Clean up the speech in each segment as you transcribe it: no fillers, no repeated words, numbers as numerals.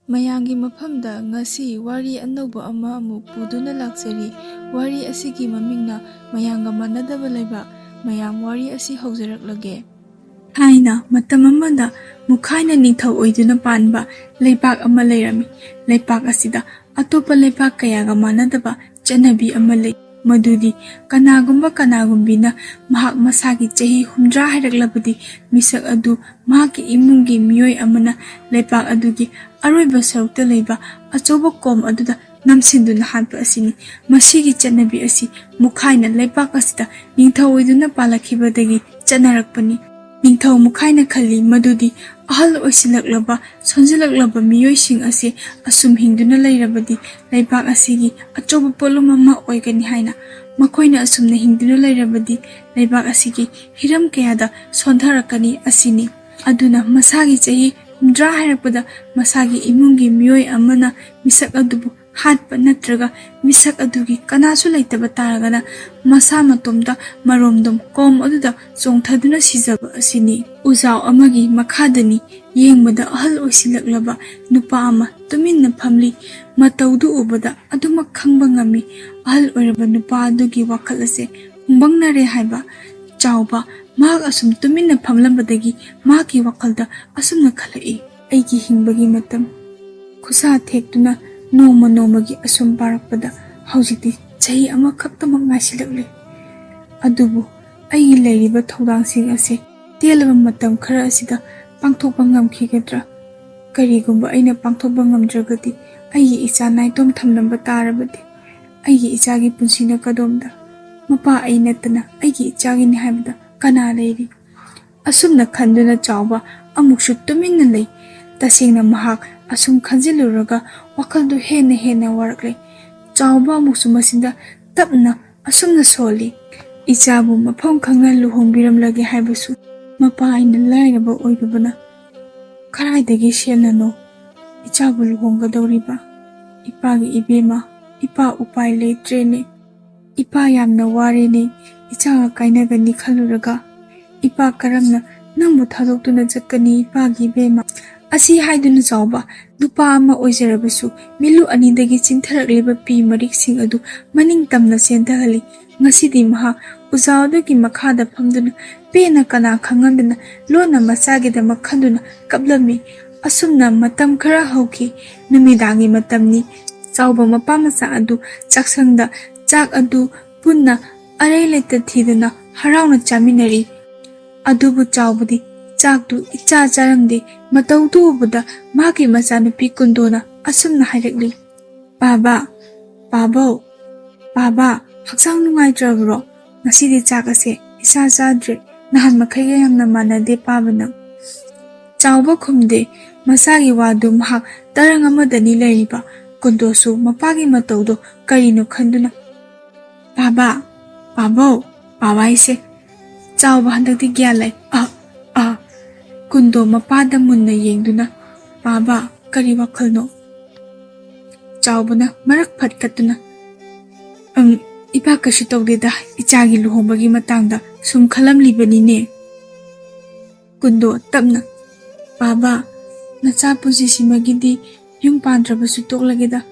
ꯃꯌꯥꯝꯒꯤ ꯃꯐꯝꯗ ꯉꯁꯤ ꯋꯥꯔꯤ ꯑꯅꯧꯕ ꯑꯃ ꯑꯃꯨꯛ ꯄꯨꯗꯨꯅ ꯂꯥꯛꯆꯔꯤ. ꯋꯥꯔꯤ ꯑꯁꯤꯒꯤ ꯃꯃꯤꯡꯅ ꯃꯌꯥꯝꯒ ꯃꯥꯟꯅꯗꯕ ꯂꯩꯕꯥꯛ. ꯃꯌꯥꯝ ꯋꯥꯔꯤ ꯑꯁꯤ ꯍꯧꯖꯔꯛꯂꯒꯦ. ꯊꯥꯏꯅ ꯃꯇꯝ ꯑꯃꯗ ꯃꯨꯈꯥꯏꯅ ꯅꯤꯡꯊꯧ ꯑꯣꯏꯗꯨꯅ ꯄꯥꯟꯕ ꯂꯩꯕꯥꯛ ꯑꯃ ꯂꯩꯔꯝꯃꯤ. ꯂꯩꯕꯥꯛ ꯑꯁꯤꯗ ꯑꯇꯣꯞꯄ ꯂꯩꯕꯥꯛ ꯀꯌꯥꯒ ꯃꯥꯟꯅꯗꯕ ꯆꯠꯅꯕꯤ ꯑꯃ ꯂꯩ. ꯃꯗꯨꯗꯤ ꯀꯅꯥꯒꯨꯝꯕꯤꯅ ꯃꯍꯥꯛ ꯃꯁꯥꯒꯤ ꯆꯍꯤ 60 ꯍꯥꯏꯔꯛꯂꯕꯗꯤ ꯃꯤꯁꯛ ꯑꯗꯨ ꯃꯍꯥꯛꯀꯤ ꯏꯃꯨꯡꯒꯤ ꯃꯤꯑꯣꯏ ꯑꯃꯅ ꯂꯩꯕꯥꯛ ꯑꯗꯨꯒꯤ ꯑꯔꯣꯏꯕ ꯁꯔꯨꯛꯇ ꯂꯩꯕ ꯑꯆꯧꯕ ꯀꯣꯝ ꯑꯗꯨꯗ ꯅꯝꯁꯤꯟꯗꯨꯅ ꯍꯥꯠꯄ ꯑꯁꯤꯅꯤ. ꯃꯁꯤꯒꯤ ꯆꯠꯅꯕꯤ ꯑꯁꯤ ꯃꯨꯈꯥꯏꯅ ꯂꯩꯕꯥꯛ ꯑꯁꯤꯗ ꯅꯤꯡꯊꯧ ꯑꯣꯏꯗꯨꯅ ꯄꯥꯜꯂꯛꯈꯤꯕꯗꯒꯤ ꯆꯠꯅꯔꯛꯄꯅꯤ. ꯅꯤꯡꯊꯧ ꯃꯨꯈꯥꯏꯅ ꯈꯜꯂꯤ ꯃꯗꯨꯗꯤ ꯑꯍꯜ ꯑꯣꯏꯁꯤꯜꯂꯛꯂꯕ ꯁꯣꯟꯖꯤꯜꯂꯛꯂꯕ ꯃꯤꯑꯣꯏꯁꯤꯡ ꯑꯁꯤ ꯑꯁꯨꯝ ꯍꯤꯡꯗꯨꯅ ꯂꯩꯔꯕꯗꯤ ꯂꯩꯕꯥꯛ ꯑꯁꯤꯒꯤ ꯑꯆꯧꯕ ꯄꯣꯠꯂꯨꯝ ꯑꯃ ꯑꯣꯏꯒꯅꯤ ꯍꯥꯏꯅ. ꯃꯈꯣꯏꯅ ꯑꯁꯨꯝꯅ ꯍꯤꯡꯗꯨꯅ ꯂꯩꯔꯕꯗꯤ ꯂꯩꯕꯥꯛ ꯑꯁꯤꯒꯤ ꯍꯤꯔꯝ ꯀꯌꯥꯗ ꯁꯣꯟꯊꯔꯛꯀꯅꯤ ꯑꯁꯤꯅꯤ. ꯑꯗꯨꯅ ꯃꯁꯥꯒꯤ ꯆꯍꯤ 60 ꯍꯥꯏꯔꯛꯄꯗ ꯃꯁꯥꯒꯤ ꯏꯃꯨꯡꯒꯤ ꯃꯤꯑꯣꯏ ꯑꯃꯅ ꯃꯤꯁꯛ ꯑꯗꯨꯕꯨ ꯍꯥꯠꯄ ꯅꯠꯇ꯭ꯔꯒ ꯃꯤꯁꯛ ꯑꯗꯨꯒꯤ ꯀꯅꯥꯁꯨ ꯂꯩꯇꯕ ꯇꯥꯔꯒꯅ ꯃꯁꯥ ꯃꯇꯣꯝꯇ ꯃꯔꯣꯝꯗꯣꯝ ꯀꯣꯝ ꯑꯗꯨꯗ ꯆꯣꯡꯊꯗꯨꯅ ꯁꯤꯖꯕ ꯑꯁꯤꯅꯤ. ꯎꯖꯥꯎ ꯑꯃꯒꯤ ꯃꯈꯥꯗꯅꯤ. ꯌꯦꯡꯕꯗ ꯑꯍꯜ ꯑꯣꯏꯁꯤꯜꯂꯛꯂꯕ ꯅꯨꯄꯥ ꯑꯃ ꯇꯨꯃꯤꯟꯅ ꯐꯝꯂꯤ. ꯃꯇꯧꯗꯨ ꯎꯕꯗ ꯑꯗꯨꯃꯛ ꯈꯪꯕ ꯉꯝꯃꯤ. ꯑꯍꯜ ꯑꯣꯏꯔꯕ ꯅꯨꯄꯥ ꯑꯗꯨꯒꯤ ꯋꯥꯈꯜ ꯑꯁꯦ ꯍꯨꯡꯕꯪꯅꯔꯦ ꯍꯥꯏꯕ. ꯆꯥꯎꯕ ꯃꯍꯥꯛ ꯑꯁꯨꯝ ꯇꯨꯃꯤꯟꯅ ꯐꯝꯂꯝꯕꯗꯒꯤ ꯃꯍꯥꯛꯀꯤ ꯋꯥꯈꯜꯗ ꯑꯁꯨꯝꯅ ꯈꯜꯂꯛꯏ. ꯑꯩꯒꯤ ꯍꯤꯡꯕꯒꯤ ꯃꯇꯝ ꯈꯨꯁꯥ ꯊꯦꯛꯇꯨꯅ ꯅꯣꯡꯃ ꯅꯣꯡꯃꯒꯤ ꯑꯁꯨꯝ ꯄꯥꯔꯛꯄꯗ ꯍꯧꯖꯤꯛꯇꯤ ꯆꯍꯤ ꯑꯃꯈꯛꯇꯃꯛ ꯉꯥꯏꯁꯤꯜꯂꯛꯂꯦ. ꯑꯗꯨꯕꯨ ꯑꯩꯒꯤ ꯂꯩꯔꯤꯕ ꯊꯧꯗꯥꯡꯁꯤꯡ ꯑꯁꯤ ꯇꯦꯜꯂꯕ ꯃꯇꯝ ꯈꯔ ꯑꯁꯤꯗ ꯄꯥꯡꯊꯣꯛꯄ ꯉꯝꯈꯤꯒꯗ꯭ꯔꯥ? ꯀꯔꯤꯒꯨꯝꯕ ꯑꯩꯅ ꯄꯥꯡꯊꯣꯛꯄ ꯉꯝꯗ꯭ꯔꯒꯗꯤ, ꯑꯩꯒꯤ ꯏꯆꯥ ꯅꯥꯏꯇꯣꯝ ꯊꯝꯂꯝꯕ ꯇꯥꯔꯕꯗꯤ ꯑꯩꯒꯤ ꯏꯆꯥꯒꯤ ꯄꯨꯟꯁꯤꯅ ꯀꯗꯣꯝꯗ? ꯃꯄꯥ ꯑꯩ ꯅꯠꯇꯅ ꯑꯩꯒꯤ ꯏꯆꯥꯒꯤꯅꯤ ꯍꯥꯏꯕꯗ ꯀꯅꯥ ꯂꯩꯔꯤ? ꯑꯁꯨꯝꯅ ꯈꯟꯗꯨꯅ ꯆꯥꯎꯕ ꯑꯃꯨꯛꯁꯨ ꯇꯨꯃꯤꯟꯅ ꯂꯩ. ꯇꯁꯦꯡꯅ ꯃꯍꯥꯛ ꯑꯁꯨꯝ ꯈꯟꯖꯤꯜꯂꯨꯔꯒ ꯋꯥꯈꯜꯗꯨ ꯍꯦꯟꯅ ꯋꯥꯔꯛꯂꯦ. ꯆꯥꯎꯕ ꯑꯃꯨꯛꯁꯨ ꯃꯁꯤꯗ ꯇꯞꯅ ꯑꯁꯨꯝꯅ ꯁꯣꯜꯂꯤ. ꯏꯆꯥꯕꯨ ꯃꯐꯝ ꯈꯪꯅ ꯂꯨꯍꯣꯡꯕꯤꯔꯝꯂꯒꯦ ꯍꯥꯏꯕꯁꯨ ꯃꯄꯥ ꯑꯩꯅ ꯂꯥꯏꯔꯕ ꯑꯣꯏꯔꯨꯕꯅ ꯀꯔꯥꯏꯗꯒꯤ ꯁꯦꯜꯅꯅꯣ ꯏꯆꯥꯕꯨ ꯂꯨꯍꯣꯡꯒꯗꯧꯔꯤꯕ? ꯏꯄꯥꯒꯤ ꯏꯕꯦꯝꯃ, ꯏꯄꯥ ꯎꯄꯥꯏ ꯂꯩꯇ꯭ꯔꯦꯅꯦ. ꯏꯄꯥ ꯌꯥꯝꯅ ꯋꯥꯔꯦꯅꯦ. ꯏꯆꯥꯒ ꯀꯥꯏꯅꯒꯅꯤ ꯈꯜꯂꯨꯔꯒ. ꯏꯄꯥ ꯀꯔꯝꯅ ꯅꯪꯕꯨ ꯊꯥꯗꯣꯛꯇꯨꯅ ꯆꯠꯀꯅꯤ ꯏꯄꯥꯒꯤ ꯏꯕꯦꯝꯃ? ꯑꯁꯤ ꯍꯥꯏꯗꯨꯅ ꯆꯥꯎꯕ ꯅꯨꯄꯥ ꯑꯃ ꯑꯣꯏꯖꯔꯕꯁꯨ ꯃꯤꯠꯂꯨ ꯑꯅꯤꯗꯒꯤ ꯆꯤꯟꯊꯔꯛꯂꯤꯕ ꯄꯤ ꯃꯔꯤꯛꯁꯤꯡ ꯑꯗꯨ ꯃꯅꯤꯡ ꯇꯝꯅ ꯆꯦꯟꯊꯍꯜꯂꯤ. ꯉꯁꯤꯗꯤ ꯃꯍꯥꯛ ꯎꯖꯥꯎ ꯑꯗꯨꯒꯤ ꯃꯈꯥꯗ ꯐꯝꯗꯨꯅ ꯄꯦꯟꯅ ꯀꯅꯥ ꯈꯪꯍꯟꯗꯅ ꯂꯣꯟꯅ ꯃꯆꯥꯒꯤꯗꯃꯛ ꯈꯟꯗꯨꯅ ꯀꯞꯂꯝꯃꯤ. ꯑꯁꯨꯝꯅ ꯃꯇꯝ ꯈꯔ ꯍꯧꯈꯤ. ꯅꯨꯃꯤꯗꯥꯡꯒꯤ ꯃꯇꯝꯅꯤ. ꯆꯥꯎꯕ ꯃꯄꯥ ꯃꯆꯥ ꯑꯗꯨ ꯆꯥꯛꯁꯪꯗ ꯆꯥꯛ ꯑꯗꯨ ꯄꯨꯟꯅ ꯑꯔꯩ ꯂꯩꯇ ꯊꯤꯗꯅ ꯍꯔꯥꯎꯅ ꯆꯥꯃꯤꯟꯅꯔꯤ. ꯑꯗꯨꯕꯨ ꯆꯥꯎꯕꯗꯤ ꯆꯥꯛꯇꯨ ꯏꯆꯥ ꯆꯥꯔꯝꯗꯦ. ꯃꯇꯧꯗꯨ ꯎꯕꯗ ꯃꯍꯥꯛꯀꯤ ꯃꯆꯥꯅꯨꯄꯤ ꯀꯨꯟꯗꯣꯅ ꯑꯁꯨꯝꯅ ꯍꯥꯏꯔꯛꯂꯤ. ꯕꯥꯕꯥ, ꯄꯥꯕꯧ, ꯕꯥꯕꯥ, ꯍꯛꯆꯥꯡ ꯅꯨꯡꯉꯥꯏꯇ꯭ꯔꯕ꯭ꯔꯣ? ꯉꯁꯤꯗꯤ ꯆꯥꯛ ꯑꯁꯦ ꯏꯆꯥ ꯆꯥꯗ꯭ꯔꯦ. ꯅꯍꯥꯟ ꯃꯈꯩꯒ ꯌꯥꯝꯅ ꯃꯥꯟꯅꯗꯦ ꯄꯥꯕ ꯅꯪ. ꯆꯥꯎꯕ ꯈꯨꯝꯗꯦ. ꯃꯆꯥꯒꯤ ꯋꯥꯗꯨ ꯃꯍꯥꯛ ꯇꯔꯪ ꯑꯃꯗꯅꯤ ꯂꯩꯔꯤꯕ. ꯀꯨꯟꯗꯣꯁꯨ ꯃꯄꯥꯒꯤ ꯃꯇꯧꯗꯣ ꯀꯔꯤꯅꯣ ꯈꯟꯗꯨꯅ, ꯕꯥꯕꯥ, ꯄꯥꯕꯧ, ꯕꯥꯕꯥ ꯍꯥꯏꯁꯦ. ꯆꯥꯎꯕ ꯍꯟꯗꯛꯇꯤ ꯒ꯭ꯌꯥꯟ ꯂꯩ. ꯀꯨꯟꯗꯣ ꯃꯄꯥꯗ ꯃꯨꯟꯅ ꯌꯦꯡꯗꯨꯅ, ꯕꯥꯕꯥ, ꯀꯔꯤ ꯋꯥꯈꯜꯅꯣ? ꯆꯥꯎꯕꯅ ꯃꯔꯛ ꯐꯠꯀꯠꯇꯨꯅ, ꯏꯄꯥ ꯀꯩꯁꯨ ꯇꯧꯗꯦꯗ. ꯏꯆꯥꯒꯤ ꯂꯨꯍꯣꯡꯕꯒꯤ ꯃꯇꯥꯡꯗ ꯁꯨꯝ ꯈꯜꯂꯝꯂꯤꯕꯅꯤꯅꯦ. ꯀꯨꯟꯗꯣ ꯇꯞꯅ, ꯕꯥꯕꯥ, ꯅꯆꯥ ꯄꯨꯟꯁꯤꯁꯤꯃꯒꯤꯗꯤ ꯌꯨꯝ ꯄꯥꯟꯗ꯭ꯔꯕꯁꯨ ꯇꯣꯛꯂꯒꯦꯗ.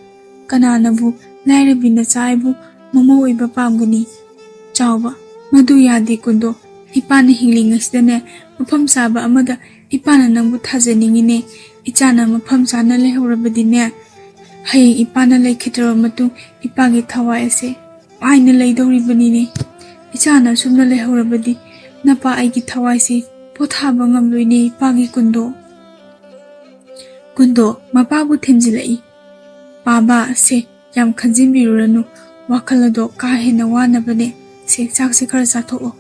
ꯀꯅꯥꯅꯕꯨ ꯂꯥꯏꯔꯕꯤ ꯅꯆꯥ ꯑꯩꯕꯨ ꯃꯃꯧ ꯑꯣꯏꯕ ꯄꯥꯝꯒꯅꯤ? ꯆꯥꯎꯕ, ꯃꯗꯨ ꯌꯥꯗꯦ ꯀꯨꯟꯗꯣ. ꯏꯄꯥꯅ ꯍꯤꯡꯂꯤꯉꯩꯁꯤꯗꯅꯦ ꯃꯐꯝ ꯆꯥꯕ ꯑꯃꯗ ꯏꯄꯥꯅ ꯅꯪꯕꯨ ꯊꯥꯖꯅꯤꯡꯉꯤꯅꯦ. ꯏꯆꯥꯅ ꯃꯐꯝ ꯆꯥꯅ ꯂꯩꯍꯧꯔꯕꯗꯤꯅꯦ, ꯍꯌꯦꯡ ꯏꯄꯥꯅ ꯂꯩꯈꯤꯗ꯭ꯔꯕ ꯃꯇꯨꯡ ꯏꯄꯥꯒꯤ ꯊꯋꯥꯏ ꯑꯁꯦ ꯄꯥꯏꯅ ꯂꯩꯗꯧꯔꯤꯕꯅꯤꯅꯦ. ꯏꯆꯥꯅ ꯑꯁꯨꯝꯅ ꯂꯩꯍꯧꯔꯕꯗꯤ ꯅꯄꯥ ꯑꯩꯒꯤ ꯊꯋꯥꯏꯁꯦ ꯄꯣꯊꯥꯕ ꯉꯝꯂꯣꯏꯅꯦ ꯏꯄꯥꯒꯤ ꯀꯨꯟꯗꯣ. ꯀꯨꯟꯗꯣ ꯃꯄꯥꯕꯨ ꯊꯦꯝꯖꯤꯜꯂꯛꯏ. ꯕꯥꯕꯥ, ꯁꯦ ꯌꯥꯝ ꯈꯟꯖꯤꯟꯕꯤꯔꯨꯔꯅꯨ. ꯋꯥꯈꯜ ꯑꯗꯣ ꯀꯥ ꯍꯦꯟꯅ ꯋꯥꯅꯕꯅꯦ. ꯁꯦ ꯆꯥꯛꯁꯦ ꯈꯔ ꯆꯥꯊꯣꯛꯑꯣ.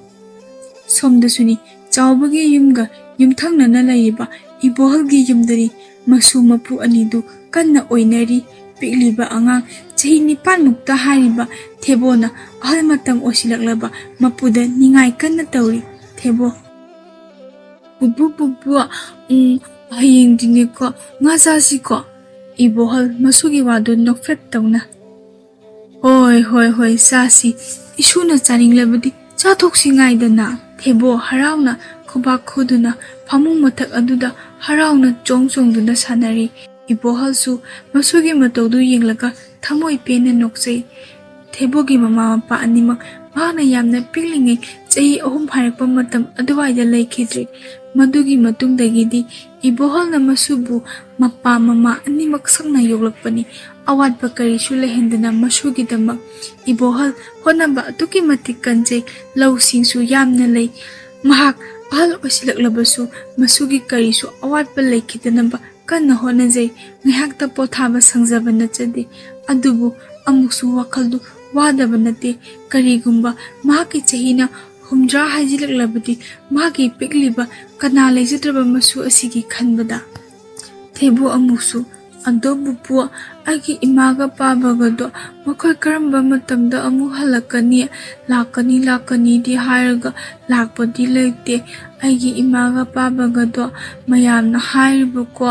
ꯁꯣꯝꯗꯁꯨꯅꯤ. ꯆꯥꯎꯕꯒꯤ ꯌꯨꯝꯒ ꯌꯨꯝꯊꯪꯅꯅ ꯂꯩꯔꯤꯕ ꯏꯕꯣꯍꯜꯒꯤ ꯌꯨꯝꯗꯅꯤ. ꯃꯁꯨ ꯃꯄꯨ ꯑꯅꯤꯗꯨ ꯀꯟꯅ ꯑꯣꯏꯅꯔꯤ. ꯄꯤꯛꯂꯤꯕ ꯑꯉꯥꯡ ꯆꯍꯤ 9 ꯃꯨꯛꯇ ꯍꯥꯏꯔꯤꯕ ꯊꯦꯕꯣꯅ ꯑꯍꯜ ꯃꯇꯝ ꯑꯣꯏꯁꯤꯜꯂꯛꯂꯕ ꯃꯄꯨꯗ ꯅꯤꯡꯉꯥꯏ ꯀꯟꯅ ꯇꯧꯔꯤ. ꯊꯦꯕꯣ, ꯄꯨꯄꯨ, ꯍꯌꯦꯡꯗꯤꯅꯦꯀꯣ ꯉꯥ ꯆꯥꯁꯤꯀꯣ? ꯏꯕꯣꯍꯜ ꯃꯁꯨꯒꯤ ꯋꯥꯗꯨ ꯅꯣꯛꯐꯦꯠ ꯇꯧꯅ, ꯍꯣꯏ ꯆꯥꯁꯤ. ꯏꯁꯨꯅ ꯆꯥꯅꯤꯡꯂꯕꯗꯤ ꯆꯥꯊꯣꯛꯁꯤ ꯉꯥꯏꯗꯅ. ꯊꯦꯕꯣ ꯍꯔꯥꯎꯅ ꯈꯨꯕꯥꯛ ꯈꯨꯗꯨꯅ ꯐꯃꯨꯡ ꯃꯊꯛ ꯑꯗꯨꯗ ꯍꯔꯥꯎꯅ ꯆꯣꯡꯗꯨꯅ ꯁꯥꯟꯅꯔꯤ. Ibohalsu masugi mataudu yenglaga thamoi pena noksei. Thebogi mama mapa animak mahakna yamna piklingai chahi 3 pharakpa matam aduwaida laikhidre. Madugi matungdagidi Ibohalna masubu mapa mama animak sakna yoglakpani. Awatpa karisu lehendana masugidamak Ibohal honaba atuki matik kanjai lausingsu yamna lei. Mahak ahal oisilaklabasu masugi karisu awatpa laikhidanaba kanna honajai. Ngihakta pothaba sangjaba nachade adubu amuksu wakaldu wadaba nate karigumba mahaki chahina 10 hajilaklabadi mahaki pikliba kana leijadraba masu asigi khanbada thebo amuksu adobu pu agi imaga pabagado makhoi karamba matamda amu halakani lakani di hairaga lakpadi leite agi imaga pabagado mayamna hairiba ko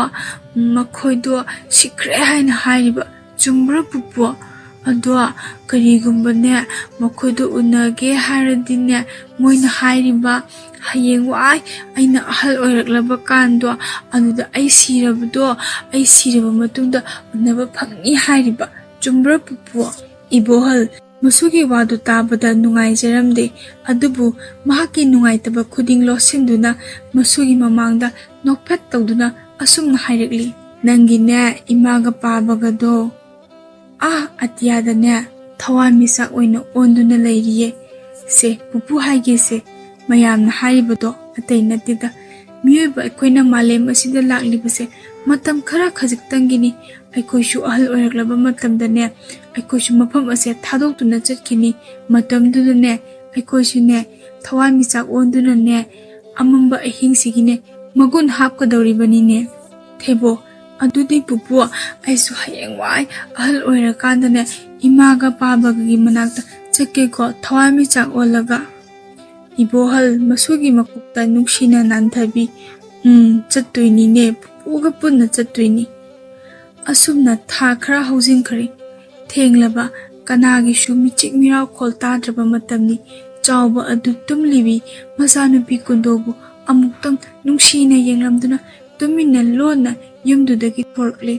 makhoido sikre haina hairiba chumbra pupu adwa karigumba ne makhoido unage hairadine moina hairiba hayeng wai aina ahal oiraklaba kando aduda ai sirabdo ai siraba matungda unaba phangni hairiba chumbra pupu Ibohal masugi wadu tabada nungai jaramde adubu mahaki nungai taba khuding losinduna masugi mamangda nokphat tawduna asumna hairakli nangi ne imaga pabagado atiyada ne thawan misak oina onduna leiriye se pupu haige se mayamna haibado atay natida miyoiba aikoina malem asida laklibase matam khara khajiktangini aikoishu ahal oiraklaba matamda ne aikoishu mafam ase thadokduna chatkini matamduda ne aikoishu ne thawan misak onduna ne amamba ahingsigine magun hapkadawribani ne thebo adudi pupu aisu hayeng wai ahal oirakanda ne imaga pabagagi manakta chakkeko thawan misak olaga Ibohal masugi makukta nuksina nanthabi chattoini ne puga punna chattoini asumna tha khara housing khari thenglaba kanagi shu michik miraw khol tadraba matamni chawba adu tumlibi masanupi kundobu amuktang nuksina yenglamduna tumina lona yumdudagi thorkle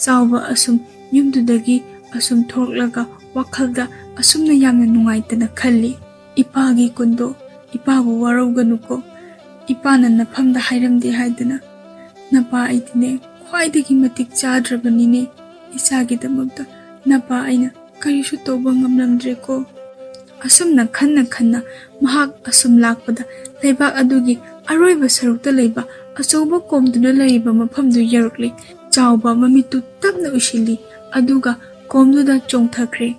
chawba asum yumdudagi asum thorklaga wakhalda asumna yamna nungaitana khalli ipagi kundo ipabu warauganuko ipana nafamda hairamde haidana napa aitine khwaidagi matik chadrabanine isagidamakta napa aina karisu toba ngamlamdre ko asumna khanna mahak asum lakpada leibaak adugi aroiba sarukta leiba achauba komduna leiba mafamdu yarukle chawba mamitu tapna ushili aduga komduda chongthakre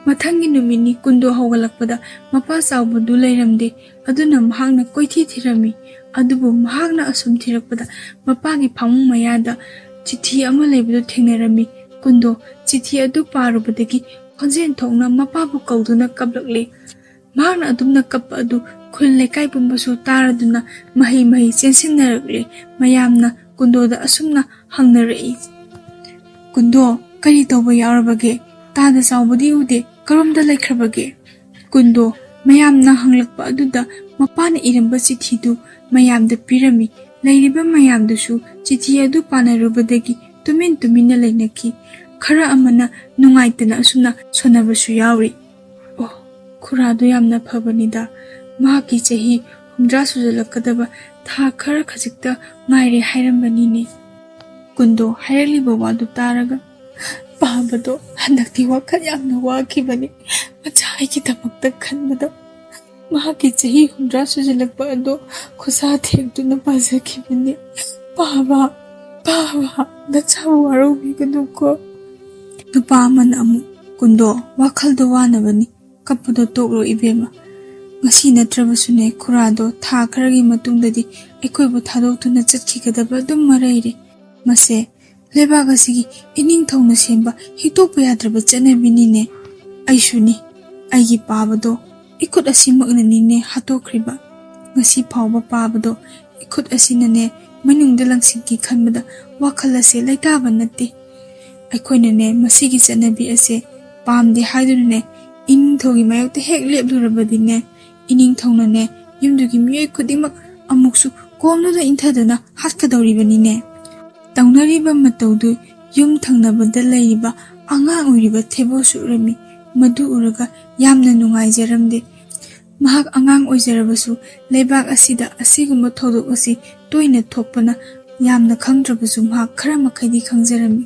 Mathangi numini kundo hogalakpada mapa chawbudu leiramde aduna mahakna koithi thirami adubu mahakna asum thirakpada mapagi phamung mayada chithi ama leibudu thengnarami kundo chithi adu parubadagi khonjen thongna mapabu kauduna kablakle mahakna adumna kappa adu khul lekai pumbasu taraduna mahi chensinnarakle mayamna kundoda asumna hangnarai kundo kari tawba yarabage tada chawbudi ude Karomda laikhrabage kundo mayamna hanglakpa aduda mapana iramba chithidu mayamda pirami leiriba mayamdusu chithi adu panarubadagi tumina leinaki khara amana nungaitana asuna sonabasu yauri khuradu yamna phabanida mahaki chahi 10 sujalakadaba tha khara khajikta ngaire hairambani ne kundo hairliba wadu taraga Pabado hanakti wakat yamna wakibani machay kitamakta khanbada mahaki chahi 10 sujalakpa ado khusa thekduna pazakibani Baba nachabu waraubiganuko nupa man amu kundo wakhaldo wanabani kapado toklo ibema ngasi natrabasune khurado tha kharagi matungdadi ekoibu thadokduna chatkhigadaba dum maraire mase leibaak asigi ining thongna semba hitokpa yadraba chanabinine aishuni aigi pabado ikut asimaknanine hatokriba ngasi phawba pabado ikut asinane manungda langsingki khanbada wakhal ase laitaba natte aikoinane masigi chanabi ase pamde haidunane ining thogi mayokta hek leplurabadine ining thongnane yumdugi miyoi khudingmak amuksu komnuda inthadana hatkadawribanine ꯇꯧꯅꯔꯤꯕ ꯃꯇꯧꯗꯨ ꯌꯨꯝ ꯊꯪꯅꯕꯗ ꯂꯩꯔꯤꯕ ꯑꯉꯥꯡ ꯑꯣꯏꯔꯤꯕ ꯊꯦꯕꯣꯁꯨ ꯎꯔꯝꯃꯤ꯫ ꯃꯗꯨ ꯎꯔꯒ ꯌꯥꯝꯅ ꯅꯨꯡꯉꯥꯏꯖꯔꯝꯗꯦ꯫ ꯃꯍꯥꯛ ꯑꯉꯥꯡ ꯑꯣꯏꯖꯔꯕꯁꯨ ꯂꯩꯕꯥꯛ ꯑꯁꯤꯗ ꯑꯁꯤꯒꯨꯝꯕ ꯊꯧꯗꯣꯛ ꯑꯁꯤ ꯇꯣꯏꯅ ꯊꯣꯛꯄꯅ ꯌꯥꯝꯅ ꯈꯪꯗ꯭ꯔꯕꯁꯨ ꯃꯍꯥꯛ ꯈꯔ ꯃꯈꯩꯗꯤ ꯈꯪꯖꯔꯝꯃꯤ꯫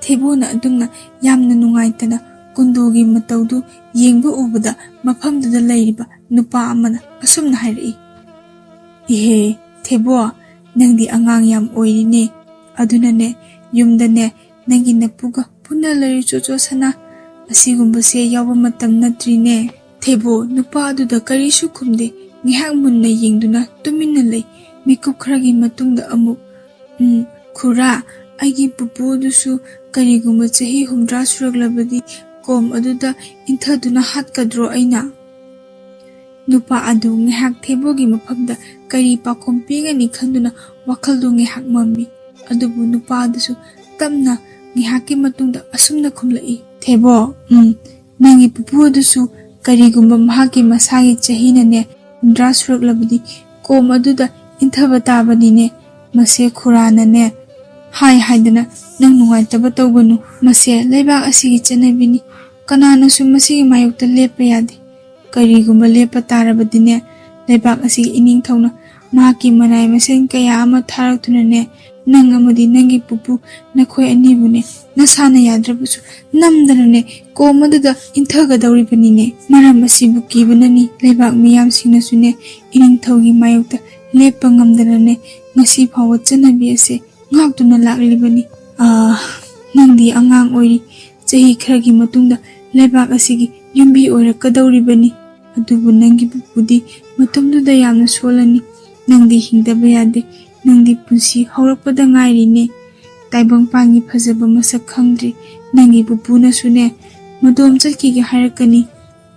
ꯊꯦꯕꯣꯅ ꯑꯗꯨꯝꯅ ꯌꯥꯝꯅ ꯅꯨꯡꯉꯥꯏꯇꯅ ꯀꯨꯟꯗꯣꯒꯤ ꯃꯇꯧꯗꯨ ꯌꯦꯡꯕ ꯎꯕꯗ ꯃꯐꯝꯗꯨꯗ ꯂꯩꯔꯤꯕ ꯅꯨꯄꯥ ꯑꯃꯅ ꯑꯁꯨꯝꯅ ꯍꯥꯏꯔꯛꯏ, "ꯏꯍꯦ ꯊꯦꯕꯣ, ꯅꯪꯗꯤ ꯑꯉꯥꯡ ꯌꯥꯝ ꯑꯣꯏꯔꯤꯅꯦ꯫ ꯑꯗꯨꯅꯅꯦ ꯌꯨꯝꯗꯅꯦ ꯅꯪꯒꯤ ꯅꯄꯨꯒ ꯄꯨꯟꯅ ꯂꯩꯔꯨ ꯆꯣꯆꯣ ꯁꯅꯥ꯫ ꯑꯁꯤꯒꯨꯝꯕꯁꯦ ꯌꯥꯎꯕ ꯃꯇꯝ ꯅꯠꯇ꯭ꯔꯤꯅꯦ." ꯊꯦꯕꯣ ꯅꯨꯄꯥ ꯑꯗꯨꯗ ꯀꯔꯤꯁꯨ ꯈꯨꯝꯗꯦ꯫ ꯉꯥꯏꯍꯥꯛ ꯃꯨꯟꯅ ꯌꯦꯡꯗꯨꯅ ꯇꯨꯃꯤꯟꯅ ꯂꯩ꯫ ꯃꯤꯀꯨꯞ ꯈꯔꯒꯤ ꯃꯇꯨꯡꯗ ꯑꯃꯨꯛ, ꯈꯨꯔꯥ, ꯑꯩꯒꯤ ꯄꯨꯄꯨ ꯑꯗꯨꯁꯨ ꯀꯔꯤꯒꯨꯝꯕ ꯆꯍꯤ 70 ꯁꯨꯔꯛꯂꯕꯗꯤ ꯀꯣꯝ ꯑꯗꯨꯗ ꯏꯟꯊꯗꯨꯅ ꯍꯥꯠꯀꯗ꯭ꯔꯣ ꯑꯩꯅ?" ꯅꯨꯄꯥ ꯑꯗꯨ ꯉꯥꯏꯍꯥꯛ ꯊꯦꯕꯣꯒꯤ ꯃꯐꯝꯗ ꯀꯔꯤ ꯄꯥꯎꯈꯨꯝ ꯄꯤꯒꯅꯤ ꯈꯟꯗꯨꯅ ꯋꯥꯈꯜꯗꯨ ꯉꯥꯏꯍꯥꯛ ꯃꯝꯃꯤ꯫ ꯑꯗꯨꯕꯨ ꯅꯨꯄꯥ ꯑꯗꯨꯁꯨ ꯇꯞꯅ ꯉꯥꯏꯍꯥꯛꯀꯤ ꯃꯇꯨꯡꯗ ꯑꯁꯨꯝꯅ ꯈꯨꯝꯂꯛꯏ, "ꯊꯦꯕꯣ, ꯅꯪꯒꯤ ꯄꯨꯄꯨ ꯑꯗꯨꯁꯨ ꯀꯔꯤꯒꯨꯝꯕ ꯃꯍꯥꯛꯀꯤ ꯃꯁꯥꯒꯤ ꯆꯍꯤꯅꯅꯦ 70 ꯁꯨꯔꯛꯂꯕꯗꯤ ꯀꯣꯝ ꯑꯗꯨꯗ ꯏꯟꯊꯕ ꯇꯥꯕꯅꯤꯅꯦ꯫ ꯃꯁꯦ ꯈꯨꯔꯥꯅꯅꯦ ꯍꯥꯏꯗꯅ ꯅꯪ ꯅꯨꯡꯉꯥꯏꯇꯕ ꯇꯧꯒꯅꯨ꯫ ꯃꯁꯦ ꯂꯩꯕꯥꯛ ꯑꯁꯤꯒꯤ ꯆꯠꯅꯕꯤꯅꯤ꯫ ꯀꯅꯥꯅꯁꯨ ꯃꯁꯤꯒꯤ ꯃꯥꯌꯣꯛꯇ ꯂꯦꯞꯄ ꯌꯥꯗꯦ꯫ ꯀꯔꯤꯒꯨꯝꯕ ꯂꯦꯞꯄ ꯇꯥꯔꯕꯗꯤꯅꯦ ꯂꯩꯕꯥꯛ ꯑꯁꯤꯒꯤ ꯏꯅꯤꯡꯊꯧꯅ ꯃꯍꯥꯛꯀꯤ ꯃꯅꯥꯏ ꯃꯁꯤꯡ ꯀꯌꯥ ꯑꯃ ꯊꯥꯔꯛꯇꯨꯅꯅꯦ ꯅꯪ ꯑꯃꯗꯤ ꯅꯪꯒꯤ ꯄꯨꯄꯨ ꯅꯈꯣꯏ ꯑꯅꯤꯕꯨꯅꯦ ꯅꯁꯥꯅ ꯌꯥꯗ꯭ꯔꯕꯁꯨ ꯅꯝꯗꯅꯅꯦ ꯀꯣꯝ ꯑꯗꯨꯗ ꯏꯟꯊꯒꯗꯧꯔꯤꯕꯅꯤꯅꯦ꯫ ꯃꯔꯝ ꯑꯁꯤꯕꯨ ꯀꯤꯕꯅꯅꯤ ꯂꯩꯕꯥꯛ ꯃꯤꯌꯥꯝꯁꯤꯡꯅꯁꯨꯅꯦ ꯏꯅꯤꯡꯊꯧꯒꯤ ꯃꯥꯌꯣꯛꯇ ꯂꯦꯞꯄ ꯉꯝꯗꯅꯅꯦ ꯉꯁꯤ ꯐꯥꯎꯕ ꯆꯠꯅꯕꯤ ꯑꯁꯤ ꯉꯥꯛꯇꯨꯅ ꯂꯥꯛꯂꯤꯕꯅꯤ꯫ ꯅꯪꯗꯤ ꯑꯉꯥꯡ ꯑꯣꯏꯔꯤ꯫ ꯆꯍꯤ ꯈꯔꯒꯤ ꯃꯇꯨꯡꯗ ꯂꯩꯕꯥꯛ ꯑꯁꯤꯒꯤ ꯌꯨꯝꯕꯤ ꯑꯣꯏꯔꯛꯀꯗꯧꯔꯤꯕꯅꯤ꯫ ꯑꯗꯨꯕꯨ ꯅꯪꯒꯤ ꯄꯨꯄꯨꯗꯤ ꯃꯇꯝꯗꯨꯗ ꯌꯥꯝꯅ ꯁꯣꯜꯂꯅꯤ꯫ ꯅꯪꯗꯤ ꯍꯤꯡꯗꯕ ꯌꯥꯗꯦ꯫ ꯅꯪꯗꯤ ꯄꯨꯟꯁꯤ ꯍꯧꯔꯛꯄꯗ ꯉꯥꯏꯔꯤꯅꯦ꯫ ꯇꯥꯏꯕꯪꯄꯥꯟꯒꯤ ꯐꯖꯕ ꯃꯁꯛ ꯈꯪꯗ꯭ꯔꯤ꯫ ꯅꯪꯒꯤ ꯄꯨꯄꯨꯅꯁꯨꯅꯦ ꯃꯗꯣꯝ ꯆꯠꯈꯤꯒꯦ ꯍꯥꯏꯔꯛꯀꯅꯤ꯫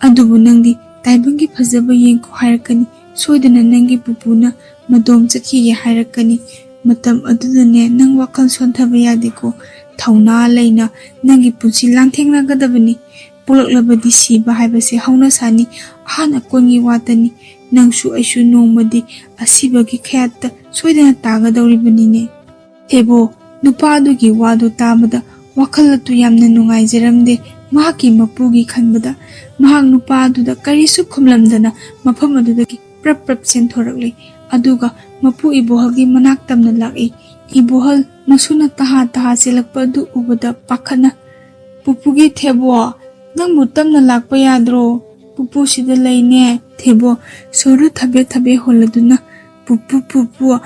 ꯑꯗꯨꯕꯨ ꯅꯪꯗꯤ ꯇꯥꯏꯕꯪꯒꯤ ꯐꯖꯕ ꯌꯦꯡꯈꯣ ꯍꯥꯏꯔꯛꯀꯅꯤ꯫ ꯁꯣꯏꯗꯅ ꯅꯪꯒꯤ ꯄꯨꯄꯨꯅ ꯃꯗꯣꯝ ꯆꯠꯈꯤꯒꯦ ꯍꯥꯏꯔꯛꯀꯅꯤ꯫ ꯃꯇꯝ ꯑꯗꯨꯗꯅꯦ ꯅꯪ ꯋꯥꯈꯜ ꯁꯣꯟꯊꯕ ꯌꯥꯗꯦꯀꯣ꯫ ꯊꯧꯅꯥ ꯂꯩꯅ ꯅꯪꯒꯤ ꯄꯨꯟꯁꯤ ꯂꯥꯟꯊꯦꯡꯅꯒꯗꯕꯅꯤ꯫ ꯄꯣꯛꯂꯛꯂꯕꯗꯤ ꯁꯤꯕ ꯍꯥꯏꯕꯁꯦ ꯍꯧꯅꯁꯥꯅꯤ, ꯑꯍꯥꯟ ꯑꯀꯣꯟꯒꯤ ꯋꯥꯇꯅꯤ꯫ ꯅꯪꯁꯨ ꯑꯩꯁꯨ ꯅꯣꯡꯃꯗꯤ ꯑꯁꯤꯕꯒꯤ ꯈꯌꯥꯠꯇ ꯁꯣꯏꯗꯅ ꯇꯥꯒꯗꯧꯔꯤꯕꯅꯤꯅꯦ꯫ ꯊꯦꯕꯣ ꯅꯨꯄꯥ ꯑꯗꯨꯒꯤ ꯋꯥꯗꯨ ꯇꯥꯕꯗ ꯋꯥꯈꯜ ꯑꯗꯨ ꯌꯥꯝꯅ ꯅꯨꯡꯉꯥꯏꯖꯔꯝꯗꯦ꯫ ꯃꯍꯥꯛꯀꯤ ꯃꯄꯨꯒꯤ ꯈꯟꯕꯗ ꯃꯍꯥꯛ ꯅꯨꯄꯥ ꯑꯗꯨꯗ ꯀꯔꯤꯁꯨ ꯈꯨꯝꯂꯝꯗꯅ ꯃꯐꯝ ꯑꯗꯨꯗꯒꯤ ꯄ꯭ꯔꯞ ꯆꯦꯟꯊꯣꯔꯛꯂꯤ꯫ ꯑꯗꯨꯒ ꯃꯄꯨ ꯏꯕꯣꯍꯜꯒꯤ ꯃꯅꯥꯛ ꯇꯝꯅ ꯂꯥꯛꯏ꯫ ꯏꯕꯣꯍꯜ ꯃꯁꯨꯅ ꯇꯍꯥ ꯆꯦꯜꯂꯛꯄ ꯑꯗꯨ ꯎꯕꯗ ꯄꯥꯈꯠꯅ, "ꯄꯨꯄꯨꯒꯤ ꯊꯦꯕꯣ, ꯅꯪꯕꯨ ꯇꯞꯅ ꯂꯥꯛꯄ ꯌꯥꯗ꯭ꯔꯣ? ꯄꯨꯄꯨ ꯁꯤꯗ ꯂꯩꯅꯦ." ꯊꯦꯕꯣ ꯁꯣꯔꯗꯨ ꯊꯕꯦ ꯍꯣꯜꯂꯗꯨꯅ, ꯄꯨꯄꯨ,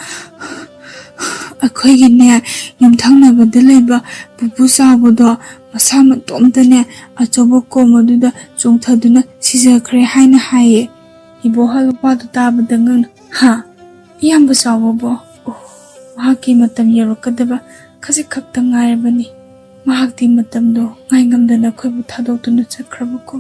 ꯑꯩꯈꯣꯏꯒꯤꯅꯦ ꯌꯨꯝꯊꯪꯅꯕꯗ ꯂꯩꯕ ꯄꯨꯄꯨ ꯆꯥꯎꯕꯗꯣ ꯃꯁꯥ ꯃꯇꯣꯝꯇꯅꯦ ꯑꯆꯧꯕ ꯀꯣꯝ ꯑꯗꯨꯗ ꯆꯣꯡꯊꯗꯨꯅ ꯁꯤꯖꯈ꯭ꯔꯦ ꯍꯥꯏꯅ ꯍꯥꯏꯌꯦ꯫ ꯏꯕꯣꯍꯜ ꯋꯥꯗꯨ ꯇꯥꯕꯗ ꯉꯛꯅ, ꯏꯌꯥꯝꯕ ꯆꯥꯎꯕꯕꯣ? ꯃꯍꯥꯛꯀꯤ ꯃꯇꯝ ꯌꯧꯔꯛꯀꯗꯕ ꯈꯖꯤꯛ ꯈꯛꯇ ꯉꯥꯏꯔꯕꯅꯤ꯫ ꯃꯍꯥꯛꯇꯤ ꯃꯇꯝꯗꯣ ꯉꯥꯏꯉꯝꯗꯅ ꯑꯩꯈꯣꯏꯕꯨ ꯊꯥꯗꯣꯛꯇꯨꯅ ꯆꯠꯈ꯭ꯔꯕꯀꯣ꯫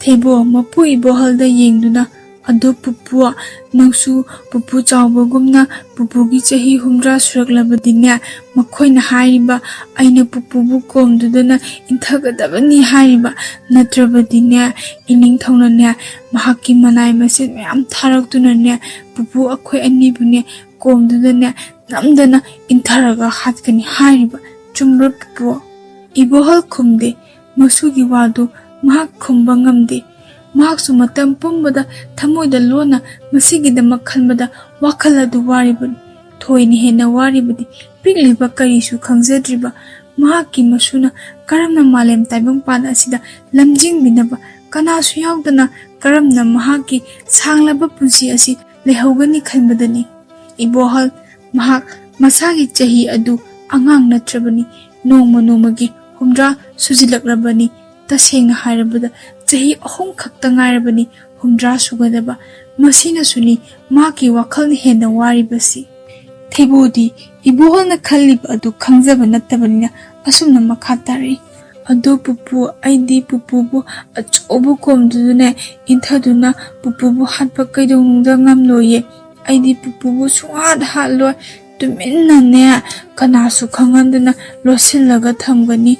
ꯊꯦꯕꯣ ꯃꯄꯨ ꯏꯕꯣꯍꯜꯗ ꯌꯦꯡꯗꯨꯅ, "ꯑꯗꯣ ꯄꯨꯄꯨ, ꯅꯪꯁꯨ ꯄꯨꯄꯨ ꯆꯥꯎꯕꯒꯨꯝꯅ ꯄꯨꯄꯨꯒꯤ ꯆꯍꯤ 70 ꯁꯨꯔꯛꯂꯕꯗꯤꯅꯦ ꯃꯈꯣꯏꯅ ꯍꯥꯏꯔꯤꯕ ꯑꯩꯅ ꯄꯨꯄꯨꯕꯨ ꯀꯣꯝꯗꯨꯗꯅ ꯏꯟꯊꯒꯗꯕꯅꯤ ꯍꯥꯏꯔꯤꯕ ꯅꯠꯇ꯭ꯔꯕꯗꯤꯅꯦ ꯏꯅꯤꯡꯊꯧꯅꯅꯦ ꯃꯍꯥꯛꯀꯤ ꯃꯅꯥꯏ ꯃꯁꯤꯡ ꯃꯌꯥꯝ ꯊꯥꯔꯛꯇꯨꯅꯅꯦ ꯄꯨꯄꯨ ꯑꯩꯈꯣꯏ ꯑꯅꯤꯕꯨꯅꯦ ꯀꯣꯝꯗꯨꯗꯅꯦ ꯅꯝꯗꯅ ꯏꯟꯊꯔꯒ ꯍꯥꯠꯀꯅꯤ ꯍꯥꯏꯔꯤꯕ ꯆꯨꯝꯕ꯭ꯔ ꯄꯨꯄꯨ?" ꯏꯕꯣꯍꯜ ꯈꯨꯝꯗꯦ꯫ ꯃꯁꯨꯒꯤ ꯋꯥꯗꯨ ꯃꯍꯥꯛ ꯈꯨꯝꯕ ꯉꯝꯗꯦ꯫ ꯃꯍꯥꯛꯁꯨ ꯃꯇꯝ ꯄꯨꯝꯕꯗ ꯊꯃꯣꯏꯗ ꯂꯣꯟꯅ ꯃꯁꯤꯒꯤꯗꯃꯛ ꯈꯟꯕꯗ ꯋꯥꯈꯜ ꯑꯗꯨ ꯋꯥꯔꯤꯕꯅꯤ꯫ ꯊꯣꯏꯅ ꯍꯦꯟꯅ ꯋꯥꯔꯤꯕꯗꯤ ꯄꯤꯛꯂꯤꯕ ꯀꯔꯤꯁꯨ ꯈꯪꯖꯗ꯭ꯔꯤꯕ ꯃꯍꯥꯛꯀꯤ ꯃꯁꯨꯅ ꯀꯔꯝꯅ ꯃꯥꯂꯦꯝ ꯇꯥꯏꯕꯪꯄꯥꯟ ꯑꯁꯤꯗ ꯂꯝꯖꯤꯡꯕꯤꯅꯕ ꯀꯅꯥꯁꯨ ꯌꯥꯎꯗꯅ ꯀꯔꯝꯅ ꯃꯍꯥꯛꯀꯤ ꯁꯥꯡꯂꯕ ꯄꯨꯟꯁꯤ ꯑꯁꯤ ꯂꯩꯍꯧꯒꯅꯤ ꯈꯟꯕꯗꯅꯤ꯫ ꯏꯕꯣꯍꯜ ꯃꯍꯥꯛ ꯃꯁꯥꯒꯤ ꯆꯍꯤ ꯑꯗꯨ ꯑꯉꯥꯡ ꯅꯠꯇ꯭ꯔꯕꯅꯤ꯫ ꯅꯣꯡꯃꯒꯤ 70 ꯁꯨꯖꯤꯜꯂꯛꯂꯕꯅꯤ꯫ ꯇꯁꯦꯡꯅ ꯍꯥꯏꯔꯕꯗ ꯆꯍꯤ 3 ꯈꯛꯇ ꯉꯥꯏꯔꯕꯅꯤ 70 ꯁꯨꯒꯗꯕ꯫ ꯃꯁꯤꯅꯁꯨꯅꯤ ꯃꯍꯥꯛꯀꯤ ꯋꯥꯈꯜꯅ ꯍꯦꯟꯅ ꯋꯥꯔꯤꯕꯁꯤ꯫ ꯊꯦꯕꯣꯗꯤ ꯏꯕꯣꯍꯜꯅ ꯈꯜꯂꯤꯕ ꯑꯗꯨ ꯈꯪꯖꯕ ꯅꯠꯇꯕꯅꯤꯅ ꯑꯁꯨꯝꯅ ꯃꯈꯥ ꯇꯥꯔꯛꯏ, "ꯑꯗꯣ ꯄꯨꯄꯨ, ꯑꯩꯗꯤ ꯄꯨꯄꯨꯕꯨ ꯑꯆꯧꯕ ꯀꯣꯝꯗꯨꯗꯅꯦ ꯏꯟꯊꯗꯨꯅ ꯄꯨꯄꯨꯕꯨ ꯍꯥꯠꯄ ꯀꯩꯗꯧꯅꯨꯡꯗ ꯉꯝꯂꯣꯏꯌꯦ꯫ ꯑꯩꯗꯤ ꯄꯨꯄꯨꯕꯨ ꯁꯨꯡꯍꯥꯠ ꯇꯨꯃꯤꯟꯅꯅꯦ ꯀꯅꯥꯁꯨ ꯈꯪꯍꯟꯗꯅ ꯂꯣꯠꯁꯤꯜꯂꯒ ꯊꯝꯒꯅꯤ꯫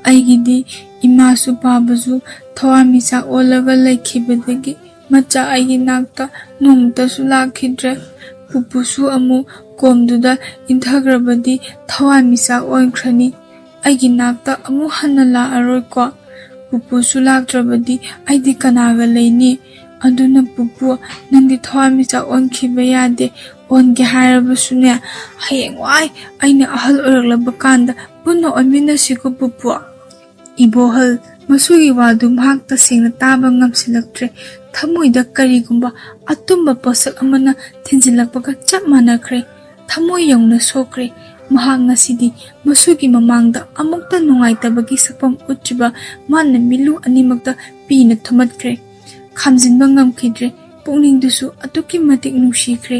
ꯑꯩꯒꯤꯗꯤ ꯏꯃꯥꯁꯨ ꯄꯥꯕꯁꯨ ꯊꯋꯥꯟꯃꯤꯆꯥꯛ ꯑꯣꯜꯂꯒ ꯂꯩꯈꯤꯕꯗꯒꯤ ꯃꯆꯥ ꯑꯩꯒꯤ ꯅꯥꯛꯇ ꯅꯣꯡꯃꯇꯁꯨ ꯂꯥꯛꯈꯤꯗ꯭ꯔꯦ꯫ ꯄꯨꯄꯨꯁꯨ ꯑꯃꯨꯛ ꯀꯣꯝꯗꯨꯗ ꯏꯟꯊꯈ꯭ꯔꯕꯗꯤ ꯊꯋꯥꯟꯃꯤꯆꯥꯛ ꯑꯣꯟꯈ꯭ꯔꯅꯤ꯫ ꯑꯩꯒꯤ ꯅꯥꯛꯇ ꯑꯃꯨꯛ ꯍꯟꯅ ꯂꯥꯛꯑꯔꯣꯏꯀꯣ? ꯄꯨꯄꯨꯁꯨ ꯂꯥꯛꯇ꯭ꯔꯕꯗꯤ ꯑꯩꯗꯤ ꯀꯅꯥꯒ ꯂꯩꯅꯤ? ꯑꯗꯨꯅ ꯄꯨꯄꯨ, ꯅꯪꯗꯤ ꯊꯋꯥꯟꯃꯤꯆꯥꯛ ꯑꯣꯟꯈꯤꯕ ꯌꯥꯗꯦ꯫ ꯑꯣꯟꯒꯦ ꯍꯥꯏꯔꯕꯁꯨꯅꯦ, ꯍꯌꯦꯡꯋꯥꯏ ꯑꯩꯅ ꯑꯍꯜ ꯑꯣꯏꯔꯛꯂꯕ ꯀꯥꯟꯗ ꯄꯨꯟꯅ ꯑꯣꯟꯃꯤꯟꯅꯁꯤꯀꯣ ꯄꯨꯄꯨ꯫ ꯏꯕꯣꯍꯜ ꯃꯁꯨꯒꯤ ꯋꯥꯗꯨ ꯃꯍꯥꯛ ꯇꯁꯦꯡꯅ ꯇꯥꯕ ꯉꯝꯁꯤꯜꯂꯛꯇ꯭ꯔꯦ꯫ ꯊꯃꯣꯏꯗ ꯀꯔꯤꯒꯨꯝꯕ ꯑꯇꯨꯝꯕ ꯄꯣꯠꯁꯛ ꯑꯃꯅ ꯊꯤꯟꯖꯤꯜꯂꯛꯄꯒ ꯆꯞ ꯃꯥꯟꯅꯈ꯭ꯔꯦ꯫ ꯊꯃꯣꯏ ꯌꯧꯅ ꯁꯣꯛꯈ꯭ꯔꯦ꯫ ꯃꯍꯥꯛ ꯉꯁꯤꯗꯤ ꯃꯁꯨꯒꯤ ꯃꯃꯥꯡꯗ ꯑꯃꯨꯛꯇ ꯅꯨꯡꯉꯥꯏꯇꯕꯒꯤ ꯁꯛꯐꯝ ꯎꯠꯇ꯭ꯔꯤꯕ ꯃꯥꯅ ꯃꯤꯠꯂꯨ ꯑꯅꯤꯃꯛꯇ ꯄꯤꯅ ꯊꯨꯝꯃꯠꯈ꯭ꯔꯦ꯫ ꯈꯥꯝꯖꯤꯟꯕ ꯉꯝꯈꯤꯗ꯭ꯔꯦ꯫ ꯄꯨꯛꯅꯤꯡꯗꯨꯁꯨ ꯑꯗꯨꯛꯀꯤ ꯃꯇꯤꯛ ꯅꯨꯡꯁꯤꯈ꯭ꯔꯦ꯫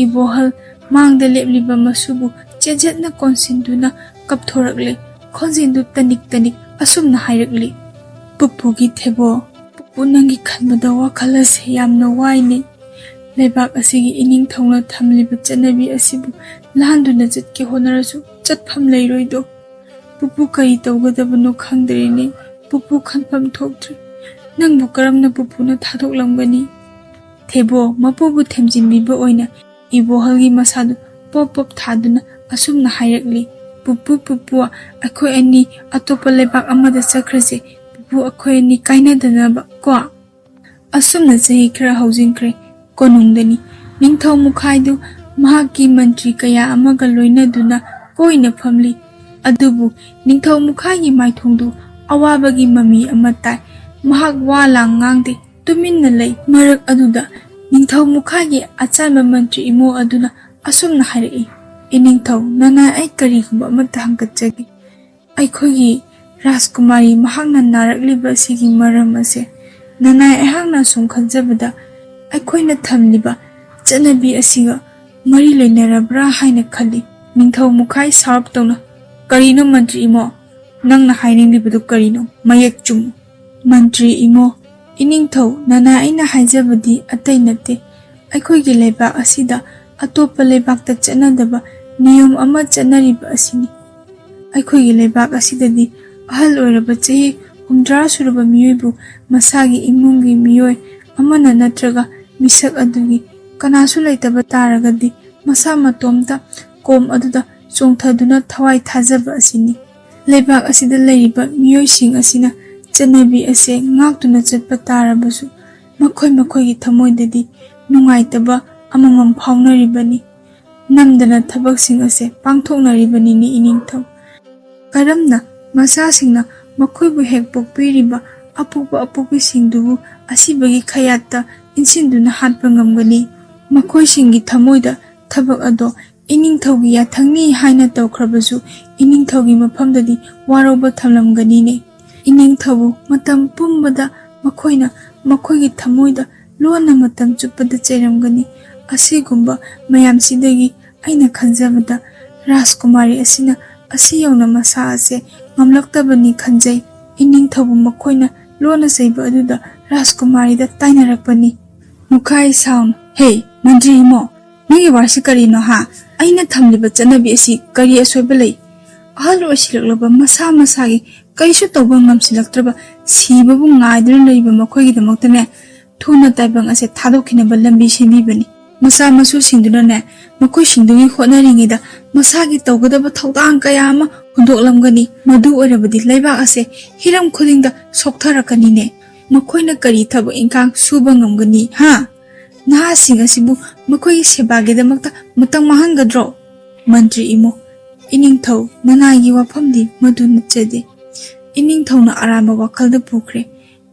ꯏꯕꯣꯍꯜ ꯃꯥꯡꯗ ꯂꯦꯞꯂꯤꯕ ꯃꯁꯨꯕꯨ ꯆꯦꯠꯆꯦꯠꯅ ꯀꯣꯟꯁꯤꯟꯗꯨꯅ ꯀꯞꯊꯣꯔꯛꯂꯦ꯫ ꯈꯣꯟꯖꯦꯜꯗꯨ ꯇꯅꯤꯛ ꯇꯅꯤꯛ ꯑꯁꯨꯝꯅ ꯍꯥꯏꯔꯛꯂꯤ: ꯄꯨꯄꯨꯒꯤ ꯊꯦꯕꯣ, ꯄꯨꯄꯨ ꯅꯪꯒꯤ ꯈꯟꯕꯗ ꯋꯥꯈꯜ ꯑꯁꯦ ꯌꯥꯝꯅ ꯋꯥꯏꯅꯦ꯫ ꯂꯩꯕꯥꯛ ꯑꯁꯤꯒꯤ ꯏꯅꯤꯡꯊꯧꯅ ꯊꯝꯂꯤꯕ ꯆꯠꯅꯕꯤ ꯑꯁꯤꯕꯨ ꯂꯥꯟꯗꯨꯅ ꯆꯠꯀꯦ ꯍꯣꯠꯅꯔꯁꯨ ꯆꯠꯐꯝ ꯂꯩꯔꯣꯏꯗꯣ꯫ ꯄꯨꯄꯨ ꯀꯔꯤ ꯇꯧꯒꯗꯕꯅꯣ ꯈꯪꯗ꯭ꯔꯦꯅꯦ꯫ ꯄꯨꯄꯨ ꯈꯟꯐꯝ ꯊꯣꯛꯇ꯭ꯔꯦ꯫ ꯅꯪꯕꯨ ꯀꯔꯝꯅ ꯄꯨꯄꯨꯅ ꯊꯥꯗꯣꯛꯂꯝꯒꯅꯤ? ꯊꯦꯕꯣ ꯃꯄꯨꯕꯨ ꯊꯦꯝꯖꯤꯟꯕꯤꯕ ꯑꯣꯏꯅ ꯏꯕꯣꯍꯜꯒꯤ ꯃꯁꯥꯗꯨ ꯄꯣꯞ ꯄꯣꯞ ꯊꯥꯗꯨꯅ ꯑꯁꯨꯝꯅ ꯍꯥꯏꯔꯛꯂꯤ: ꯄꯨꯄꯨ, ꯄꯨꯄꯨ, ꯑꯩꯈꯣꯏ ꯑꯅꯤ ꯑꯇꯣꯞꯄ ꯂꯩꯕꯥꯛ ꯑꯃꯗ ꯆꯠꯈ꯭ꯔꯁꯦ꯫ ꯄꯨꯄꯨ, ꯑꯩꯈꯣꯏ ꯑꯅꯤ ꯀꯥꯏꯅꯗꯅꯕ ꯀꯣ꯫ ꯑꯁꯨꯝꯅ ꯆꯍꯤ ꯈꯔ ꯍꯧꯖꯤꯟꯈ꯭ꯔꯦ꯫ ꯀꯣꯅꯨꯡꯗꯅꯤ ꯅꯤꯡꯊꯧ ꯃꯨꯈꯥꯏꯗꯨ ꯃꯍꯥꯛꯀꯤ ꯃꯟꯇ꯭ꯔꯤ ꯀꯌꯥ ꯑꯃꯒ ꯂꯣꯏꯅꯗꯨꯅ ꯀꯣꯏꯅ ꯐꯝꯂꯤ꯫ ꯑꯗꯨꯕꯨ ꯅꯤꯡꯊꯧ ꯃꯨꯈꯥꯏꯒꯤ ꯃꯥꯏꯊꯣꯡꯗꯨ ꯑꯋꯥꯕꯒꯤ ꯃꯃꯤ ꯑꯃ ꯇꯥꯏ꯫ ꯃꯍꯥꯛ ꯋꯥ ꯂꯥꯡ ꯉꯥꯡꯗꯦ, ꯇꯨꯃꯤꯟꯅ ꯂꯩ꯫ ꯃꯔꯛ ꯑꯗꯨꯗ ꯅꯤꯡꯊꯧ ꯃꯨꯈꯥꯏꯒꯤ ꯑꯆꯥꯟꯕ ꯃꯟꯇ꯭ꯔꯤ ꯏꯃꯣ ꯑꯗꯨꯅ ꯑꯁꯨꯝꯅ ꯍꯥꯏꯔꯛꯏ: ꯏꯅꯤꯡꯊꯧ, ꯅꯅꯥꯏ, ꯑꯩ ꯀꯔꯤꯒꯨꯝꯕ ꯑꯃꯠꯇ ꯍꯪꯒꯠꯆꯒꯦ꯫ ꯑꯩꯈꯣꯏꯒꯤ ꯔꯥꯖꯀꯨꯃꯥꯔꯤ ꯃꯍꯥꯛꯅ ꯅꯥꯔꯛꯂꯤꯕ ꯑꯁꯤꯒꯤ ꯃꯔꯝ ꯑꯁꯦ ꯅꯅꯥꯏ ꯑꯩꯍꯥꯛꯅ ꯁꯨꯝ ꯈꯟꯖꯕꯗ ꯑꯩꯈꯣꯏꯅ ꯊꯝꯂꯤꯕ ꯆꯠꯅꯕꯤ ꯑꯁꯤꯒ ꯃꯔꯤ ꯂꯩꯅꯔꯕ꯭ꯔꯥ ꯍꯥꯏꯅ ꯈꯜꯂꯤ꯫ ꯅꯤꯡꯊꯧ ꯃꯨꯈꯥꯏ ꯁꯥꯎꯔꯞ ꯇꯧꯅ: ꯀꯔꯤꯅꯣ ꯃꯟꯇ꯭ꯔꯤ ꯏꯃꯣ? ꯅꯪꯅ ꯍꯥꯏꯅꯤꯡꯂꯤꯕꯗꯨ ꯀꯔꯤꯅꯣ? ꯃꯌꯦꯛ ꯆꯨꯝꯃꯨ꯫ ꯃꯟꯇ꯭ꯔꯤ ꯏꯃꯣ, ꯏꯅꯤꯡꯊꯧ, ꯅꯅꯥꯏ ꯑꯩꯅ ꯍꯥꯏꯖꯕꯗꯤ ꯑꯇꯩ ꯅꯠꯇꯦ꯫ ꯑꯩꯈꯣꯏꯒꯤ ꯂꯩꯕꯥꯛ ꯑꯁꯤꯗ ꯑꯇꯣꯞꯄ ꯂꯩꯕꯥꯛꯇ ꯆꯠꯅꯗꯕ ꯅꯤꯌꯣꯝ ꯑꯃ ꯆꯠꯅꯔꯤꯕ ꯑꯁꯤꯅꯤ꯫ ꯑꯩꯈꯣꯏꯒꯤ ꯂꯩꯕꯥꯛ ꯑꯁꯤꯗꯗꯤ ꯑꯍꯜ ꯑꯣꯏꯔꯕ ꯆꯍꯤ 60 ꯁꯨꯔꯕ ꯃꯤꯑꯣꯏꯕꯨ ꯃꯁꯥꯒꯤ ꯏꯃꯨꯡꯒꯤ ꯃꯤꯑꯣꯏ ꯑꯃꯅ ꯅꯠꯇ꯭ꯔꯒ ꯃꯤꯁꯛ ꯑꯗꯨꯒꯤ ꯀꯅꯥꯁꯨ ꯂꯩꯇꯕ ꯇꯥꯔꯒꯗꯤ ꯃꯁꯥ ꯃꯇꯣꯝꯇ ꯀꯣꯝ ꯑꯗꯨꯗ ꯆꯣꯡꯊꯗꯨꯅ ꯊꯋꯥꯏ ꯊꯥꯖꯕ ꯑꯁꯤꯅꯤ꯫ ꯂꯩꯕꯥꯛ ꯑꯁꯤꯗ ꯂꯩꯔꯤꯕ ꯃꯤꯑꯣꯏꯁꯤꯡ ꯑꯁꯤꯅ ꯆꯠꯅꯕꯤ ꯑꯁꯦ ꯉꯥꯛꯇꯨꯅ ꯆꯠꯄ ꯇꯥꯔꯕꯁꯨ ꯃꯈꯣꯏ ꯃꯈꯣꯏꯒꯤ ꯊꯃꯣꯏꯗꯗꯤ ꯅꯨꯡꯉꯥꯏꯇꯕ ꯑꯃꯃꯝ ꯐꯥꯎꯅꯔꯤꯕꯅꯤ꯫ ꯅꯝꯗꯅ ꯊꯕꯛꯁꯤꯡ ꯑꯁꯦ ꯄꯥꯡꯊꯣꯛꯅꯔꯤꯕꯅꯤꯅꯦ ꯏꯅꯤꯡꯊꯧ꯫ ꯀꯔꯝꯅ ꯃꯆꯥꯁꯤꯡꯅ ꯃꯈꯣꯏꯕꯨ ꯍꯦꯛ ꯄꯣꯛꯄꯤꯔꯤꯕ ꯑꯄꯣꯛꯄ ꯑꯄꯣꯛꯄꯤꯁꯤꯡꯗꯨꯕꯨ ꯑꯁꯤꯕꯒꯤ ꯈꯌꯥꯠꯇ ꯏꯟꯁꯤꯟꯗꯨꯅ ꯍꯥꯠꯄ ꯉꯝꯒꯅꯤ? ꯃꯈꯣꯏꯁꯤꯡꯒꯤ ꯊꯃꯣꯏꯗ ꯊꯕꯛ ꯑꯗꯣ ꯏꯅꯤꯡꯊꯧꯒꯤ ꯌꯥꯊꯪꯅꯤ ꯍꯥꯏꯅ ꯇꯧꯈ꯭ꯔꯕꯁꯨ ꯏꯅꯤꯡꯊꯧꯒꯤ ꯃꯐꯝꯗꯗꯤ ꯋꯥꯔꯧꯕ ꯊꯝꯂꯝꯒꯅꯤꯅꯦ꯫ ꯏꯅꯤꯡꯊꯧꯕꯨ ꯃꯇꯝ ꯄꯨꯝꯕꯗ ꯃꯈꯣꯏꯅ ꯃꯈꯣꯏꯒꯤ ꯊꯃꯣꯏꯗ ꯂꯣꯟꯅ ꯃꯇꯝ ꯆꯨꯞꯄꯗ ꯆꯩꯔꯝꯒꯅꯤ꯫ ꯑꯁꯤꯒꯨꯝꯕ ꯃꯌꯥꯝꯁꯤꯗꯒꯤ ꯑꯩꯅ ꯈꯟꯖꯕꯗ ꯔꯥꯖꯀꯨꯃꯥꯔꯤ ꯑꯁꯤꯅ ꯑꯁꯤ ꯌꯧꯅ ꯃꯁꯥ ꯑꯁꯦ ꯉꯝꯂꯛꯇꯕꯅꯤ ꯈꯟꯖꯩ꯫ ꯏꯅꯤꯡꯊꯧꯕꯨ ꯃꯈꯣꯏꯅ ꯂꯣꯟꯅ ꯆꯩꯕ ꯑꯗꯨꯗ ꯔꯥꯖꯀꯨꯃꯥꯔꯤꯗ ꯇꯥꯏꯅꯔꯛꯄꯅꯤ꯫ ꯃꯨꯈꯥꯏ ꯁꯥꯎꯅ: ꯍꯦ ꯃꯟꯇ꯭ꯔꯤ ꯏꯃꯣ, ꯅꯪꯒꯤ ꯋꯥꯔꯤꯁꯤ ꯀꯔꯤꯅꯣ ꯍꯥ? ꯑꯩꯅ ꯊꯝꯂꯤꯕ ꯆꯠꯅꯕꯤ ꯑꯁꯤ ꯀꯔꯤ ꯑꯁꯣꯏꯕ ꯂꯩ? ꯑꯍꯜ ꯑꯣꯏꯁꯤꯜꯂꯛꯂꯕ ꯃꯁꯥ ꯃꯁꯥꯒꯤ ꯀꯩꯁꯨ ꯇꯧꯕ ꯉꯝꯁꯤꯜꯂꯛꯇ꯭ꯔꯕ ꯁꯤꯕꯕꯨ ꯉꯥꯏꯗꯨꯅ ꯂꯩꯕ ꯃꯈꯣꯏꯒꯤꯗꯃꯛꯇꯅꯦ ꯊꯨꯅ ꯇꯥꯏꯕꯪ ꯑꯁꯦ ꯊꯥꯗꯣꯛꯈꯤꯅꯕ ꯂꯝꯕꯤ ꯁꯦꯝꯕꯤꯕꯅꯤ꯫ ꯃꯆꯥ ꯃꯁꯨꯁꯤꯡꯗꯨꯅꯅꯦ ꯃꯈꯣꯏꯁꯤꯡꯗꯨꯒꯤ ꯍꯣꯠꯅꯔꯤꯉꯩꯗ ꯃꯁꯥꯒꯤ ꯇꯧꯒꯗꯕ ꯊꯧꯗꯥꯡ ꯀꯌꯥ ꯑꯃ ꯍꯨꯟꯗꯣꯛꯂꯝꯒꯅꯤ꯫ ꯃꯗꯨ ꯑꯣꯏꯔꯕꯗꯤ ꯂꯩꯕꯥꯛ ꯑꯁꯦ ꯍꯤꯔꯝ ꯈꯨꯗꯤꯡꯗ ꯁꯣꯛꯊꯔꯛꯀꯅꯤꯅꯦ꯫ ꯃꯈꯣꯏꯅ ꯀꯔꯤ ꯊꯕꯛ ꯏꯪꯈꯥꯡ ꯁꯨꯕ ꯉꯝꯒꯅꯤ ꯍꯥ? ꯅꯍꯥꯁꯤꯡ ꯑꯁꯤꯕꯨ ꯃꯈꯣꯏꯒꯤ ꯁꯦꯕꯥꯒꯤꯗꯃꯛꯇ ꯃꯇꯝ ꯃꯥꯡꯍꯟꯒꯗ꯭ꯔꯣ? ꯃꯟꯇ꯭ꯔꯤ ꯏꯃꯣ, ꯏꯅꯤꯡꯊꯧ, ꯅꯅꯥꯏꯒꯤ ꯋꯥꯐꯝꯗꯤ ꯃꯗꯨ ꯅꯠꯆꯗꯦ꯫ ꯏꯅꯤꯡꯊꯧꯅ ꯑꯔꯥꯟꯕ ꯋꯥꯈꯜꯗ ꯄꯨꯈ꯭ꯔꯦ꯫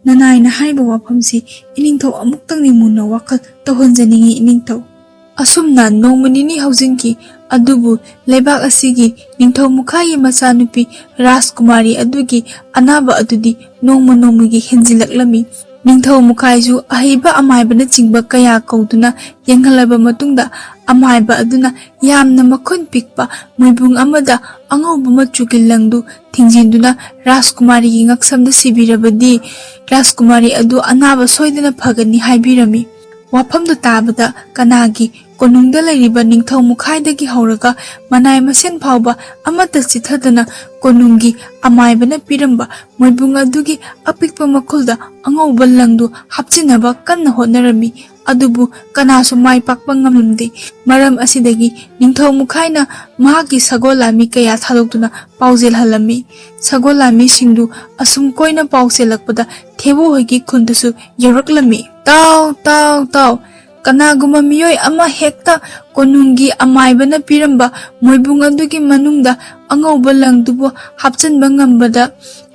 ꯅꯅꯥꯏꯅ ꯍꯥꯏꯔꯤꯕ ꯋꯥꯐꯝꯁꯤ ꯏꯅꯤꯡꯊꯧ ꯑꯃꯨꯛꯇꯪꯗꯤ ꯃꯨꯟꯅ ꯋꯥꯈꯜ ꯇꯧꯍꯟꯖꯅꯤꯡꯉꯤ ꯏꯅꯤꯡꯊꯧ꯫ ꯑꯁꯨꯝꯅ ꯅꯣꯡꯃ ꯅꯤꯅꯤ ꯍꯧꯖꯤꯟꯈꯤ꯫ ꯑꯗꯨꯕꯨ ꯂꯩꯕꯥꯛ ꯑꯁꯤꯒꯤ ꯅꯤꯡꯊꯧ ꯃꯨꯈꯥꯏꯒꯤ ꯃꯆꯥꯅꯨꯄꯤ ꯔꯥꯖꯀꯨꯃꯥꯔꯤ ꯑꯗꯨꯒꯤ ꯑꯅꯥꯕ ꯑꯗꯨꯗꯤ ꯅꯣꯡꯃ ꯅꯣꯡꯃꯒꯤ ꯍꯦꯟꯖꯤꯜꯂꯛꯂꯝꯃꯤ꯫ ꯅꯤꯡꯊꯧ ꯃꯨꯈꯥꯏꯁꯨ ꯑꯍꯩꯕ ꯑꯃꯥꯏꯕꯅꯆꯤꯡꯕ ꯀꯌꯥ ꯀꯧꯗꯨꯅ ꯌꯦꯡꯍꯜꯂꯕ ꯃꯇꯨꯡꯗ ꯑꯃꯥꯏꯕ ꯑꯗꯨꯅ ꯌꯥꯝꯅ ꯃꯈꯨꯟ ꯄꯤꯛꯄ ꯃꯣꯏꯕꯨꯡ ꯑꯃꯗ ꯑꯉꯧꯕ ꯃꯆꯨꯒꯤ ꯂꯪꯗꯨ ꯊꯤꯡꯖꯤꯟꯗꯨꯅ ꯔꯥꯖꯀꯨꯃꯥꯔꯤꯒꯤ ꯉꯛꯁꯝꯗ ꯁꯤꯕꯤꯔꯕꯗꯤ ꯔꯥꯖꯀꯨꯃꯥꯔꯤ ꯑꯗꯨ ꯑꯅꯥꯕ ꯁꯣꯏꯗꯅ ꯐꯒꯅꯤ ꯍꯥꯏꯕꯤꯔꯝꯃꯤ꯫ ꯋꯥꯐꯝꯗꯨ ꯇꯥꯕꯗ ꯀꯅꯥꯒꯤ konungda lairiba ningthau mukhaidagi hauraga manai masen phauba amata chithadana konungi amaibana piramba moibung adugi apikpa makhulda angauba langdu hapchinaba kanna honarami adubu kanasu mai pakpa ngamlamde maram asidagi ningthau mukhaina mahaki sagolami kaya thadokduna paujel halami sagolami singdu asum koina pauselakpada thebo hoigi khundasu yoraklami taw kanaguma miyoi ama hekta konungi amaibana piramba moibung adugi manungda angauba langdubu hapchanba ngambada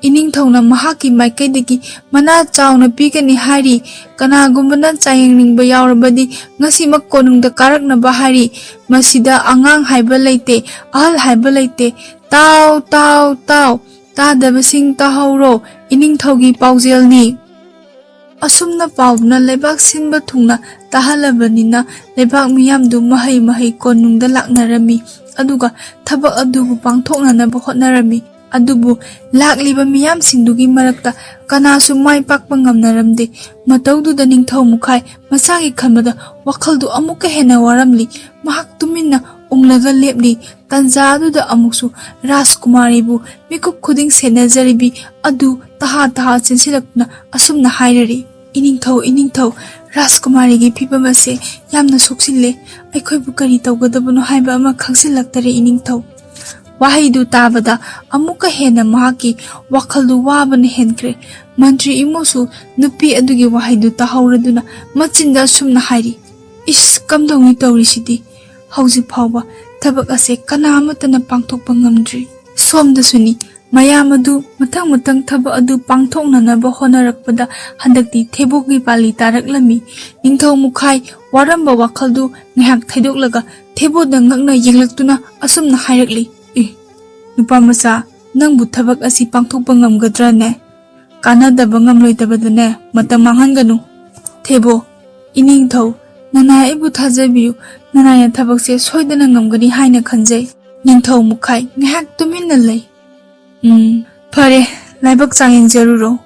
iningthauna mahaki maikaidagi mana chauna pigani hari kanagumana chayengningba yaurabadi ngasimak konungda karaknaba hari masida angang haiba leite ahal haiba leite taw tadabasing tahauro iningthaugi paujelni asumna paubna leibaak sinba thungna tahalabanina leibaak miyamdu mahai konungda laknarami aduga thabak adubu pangthoknanaba hotnarami adubu lakliba miyam singdugi marakta kanasu mai pakpa ngamnaramde mataududa ningthau mukhai masagi khanbada wakhaldu amuka hena waramli mahak tuminna unglaga lepli tanjaduda amuksu rajkumari bu mikup khuding senajaribi adu taha chinsilakna asumna hairari iningthau rajkumari gi phibamase yamna soksille aikhoi bu kari tawgadabano haiba ama khangsilaktare iningthau wahaidu tabada amuka hena mahaki wakhaldu wabana henkre mantri imusu nupi adugi wahaidu tahauraduna machinda sumna hairi is kamdawni tawrisidi hauji phawba thabak ase kanamatana pangthokpa ngamdri somdasuni mayamadu matang thabak adu pangthoknanaba honarakpada handakti thebogi pali taraklami ningthau mukhai waramba wakhaldu ngihak thaidoklaga theboda ngakna yenglaktuna asumna hairakli nupa macha nangbu thabak asi pangthokpa ngamgadrane kanadaba ngamloidabadane matam manghanganu thebo iningthau nanai ibu thajabiyu nanai thabakse soidana ngamgani haina khanjai ningthau mukhai ngihak tuminna lei phare laibak changeng jaruro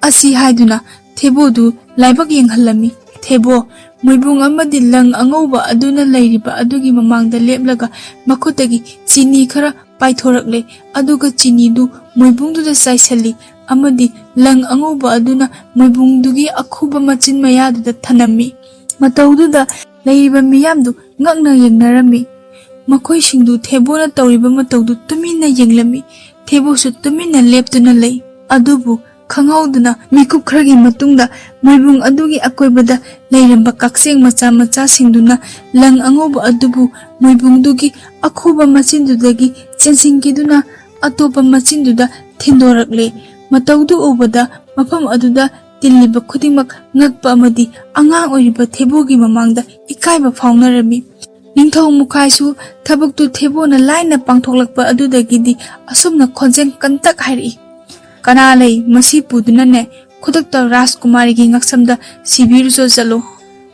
asi haiduna thebodu laibak yenghalami thebo moibung amadi lang angauba aduna lairiba adugi mamangda leplaga makhutagi chini khara paithorakle aduga chini du moibungdu da saisali amadi lang angauba aduna moibungdugi akhuba machin mayadu da thanami mataudu da lairiba miyamdu ngakna yengnarami makhoi singdu thebona tawriba mataudu tuminna yenglami thebosu tuminna leptuna lei adubu khanghauduna mikup khragi matungda moibung adugi akoibada leiramba kakseng macha singduna lang angoba adubu moibungdugi akhuba machindudagi chensingkiduna atopa machinduda thindorakle mataudu obada mafam aduda tilliba khudingmak ngakpa amadi angang oiriba thebogi mamangda ikaiba faunarami ningthau mukhaisu thabaktu thebona laina pangthoklakpa adudagidi asumna khonjeng kantak hairi kana lei masi pudunane khudakta rajkumari gi ngaksamda sibiru jo jalo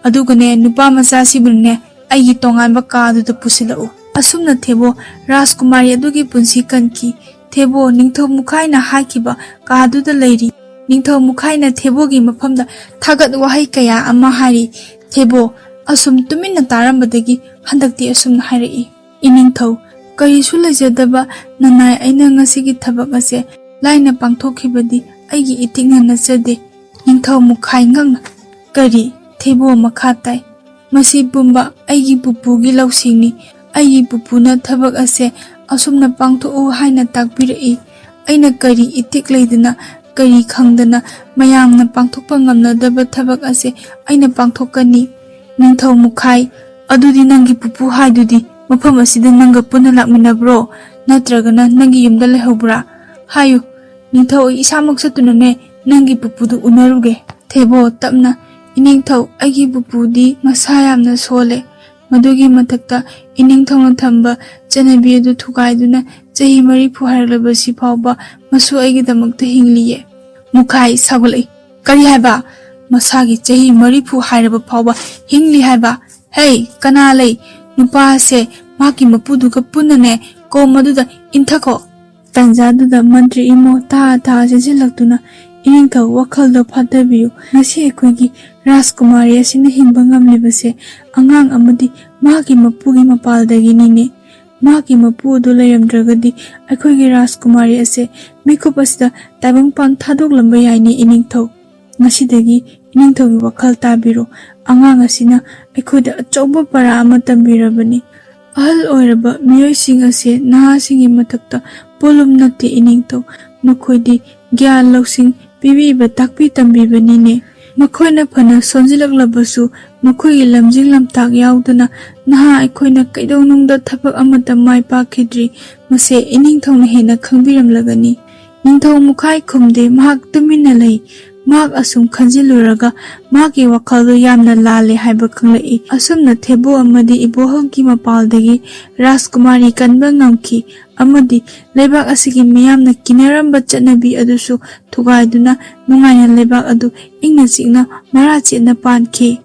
adugane nupa macha sibune aigi tonganba ka aduda pusilau asumna thebo rajkumari adugi punsi kanki thebo ningthau mukhaina hakiba ka aduda leiri ningthau mukhaina thebogi mafamda thagat wahai kaya ama hari thebo asum tuminna tarambadagi handakti asumna hairi iningthau karisu lejadaba nanai aina ngasigi thabak ase laina pangthokibadi aigi itingna nachade ningthau mukhai ngangna kari thebo makhatai masi bumba aigi pupugi lausingni aigi pupuna thabak ase asumna pangtho haina takbirai aina kari itik leidana kari khangdana mayamna pangthokpa ngamnadaba thabak ase aina pangthokani ningthau mukhai adudi nangi pupu haidudi mafam asida nanga puna lakminabro natragana nangi yumda lehobra hayu ningthau isamak satunane nangi pupudu unaruge thebo tapna iningthau aigi pupudi masayamna sole madugi mathakta iningthau thamba chanabi adu thugaiduna chahi mari phuharlabasi phawba masu aigi damakta hingliye mukhai sagulai kari haiba masagi chahi mari phuhairaba phawba hingli haiba hey kanalai nupa se maki mapuduga punane ko maduda inthako tanjaduda mantri imo ta sensilaktuna iningthau wakhaldo phadabiyu ngasi ekhoigi ꯔꯥꯖꯀꯨꯃꯥꯔꯤ ꯑꯁꯤꯅ ꯍꯤꯡꯕ ꯉꯝꯂꯤꯕꯁꯦ ꯑꯉꯥꯡ ꯑꯃꯗꯤ ꯃꯥꯒꯤ ꯃꯄꯨꯒꯤ ꯃꯄꯥꯜꯗꯒꯤꯅꯤꯅꯦ꯫ ꯃꯥꯒꯤ ꯃꯄꯨ ꯑꯗꯨ ꯂꯩꯔꯝꯗ꯭ꯔꯒꯗꯤ ꯑꯩꯈꯣꯏꯒꯤ ꯔꯥꯖꯀꯨꯃꯥꯔꯤ ꯑꯁꯦ ꯃꯤꯀꯨꯞ ꯑꯁꯤꯗ ꯇꯥꯏꯕꯪꯄꯥꯟ ꯊꯥꯗꯣꯛꯂꯝꯕ ꯌꯥꯏꯅꯦ ꯏꯅꯤꯡꯊꯧ꯫ ꯉꯁꯤꯗꯒꯤ ꯏꯅꯤꯡꯊꯧꯒꯤ ꯋꯥꯈꯜ ꯇꯥꯕꯤꯔꯣ, ꯑꯉꯥꯡ ꯑꯁꯤꯅ ꯑꯩꯈꯣꯏꯗ ꯑꯆꯧꯕ ꯄꯔꯥ ꯑꯃ ꯇꯝꯕꯤꯔꯕꯅꯤ꯫ ꯑꯍꯜ ꯑꯣꯏꯔꯕ ꯃꯤꯑꯣꯏꯁꯤꯡ ꯑꯁꯤ ꯅꯍꯥꯁꯤꯡꯒꯤ ꯃꯊꯛꯇ ꯄꯣꯠꯂꯨꯝ ꯅꯠꯇꯦ ꯏꯅꯤꯡꯊꯧ, ꯃꯈꯣꯏꯗꯤ ꯒ꯭ꯌꯥꯟ ꯂꯧꯁꯤꯡ ꯄꯤꯕꯤꯕ ꯇꯥꯛꯄꯤ ꯇꯝꯕꯤꯕꯅꯤꯅꯦ꯫ ꯃꯈꯣꯏꯅ ꯐꯅ ꯁꯣꯟꯖꯤꯜꯂꯛꯂꯕꯁꯨ ꯃꯈꯣꯏꯒꯤ ꯂꯝꯖꯤꯡ ꯂꯝꯇꯥꯛ ꯌꯥꯎꯗꯅ ꯅꯍꯥ ꯑꯩꯈꯣꯏꯅ ꯀꯩꯗꯧꯅꯨꯡꯗ ꯊꯕꯛ ꯑꯃꯠꯇ ꯃꯥꯏ ꯄꯥꯛꯈꯤꯗ꯭ꯔꯤ, ꯃꯁꯦ ꯏꯅꯤꯡꯊꯧꯅ ꯍꯦꯟꯅ ꯈꯪꯕꯤꯔꯝꯂꯒꯅꯤ꯫ ꯅꯤꯡꯊꯧ ꯃꯨꯈꯥꯏ ꯈꯨꯝꯗꯦ, ꯃꯍꯥꯛ ꯇꯨꯃꯤꯟꯅ ꯂꯩ꯫ ꯃꯍꯥꯛ ꯑꯁꯨꯝ ꯈꯟꯖꯤꯜꯂꯨꯔꯒ ꯃꯥꯒꯤ ꯋꯥꯈꯜꯗꯨ ꯌꯥꯝꯅ ꯂꯥꯜꯂꯦ ꯍꯥꯏꯕ ꯈꯪꯂꯛꯏ꯫ ꯑꯁꯨꯝꯅ ꯊꯦꯕꯨ ꯑꯃꯗꯤ ꯏꯕꯣꯍꯜꯒꯤ ꯃꯄꯥꯜꯗꯒꯤ ꯔꯥꯖꯀꯨꯃꯥꯔꯤ ꯀꯟꯕ ꯉꯝꯈꯤ ꯑꯃꯗꯤ ꯂꯩꯕꯥꯛ ꯑꯁꯤꯒꯤ ꯃꯤꯌꯥꯝꯅ ꯀꯤꯅꯔꯝꯕ ꯆꯠꯅꯕꯤ ꯑꯗꯨꯁꯨ ꯊꯨꯒꯥꯏꯗꯨꯅ ꯅꯨꯡꯉꯥꯏꯅ ꯂꯩꯕꯥꯛ ꯑꯗꯨ ꯏꯪꯅ ꯆꯤꯛꯅ ꯃꯔꯥ ꯆꯦꯠꯅ ꯄꯥꯟꯈꯤ꯫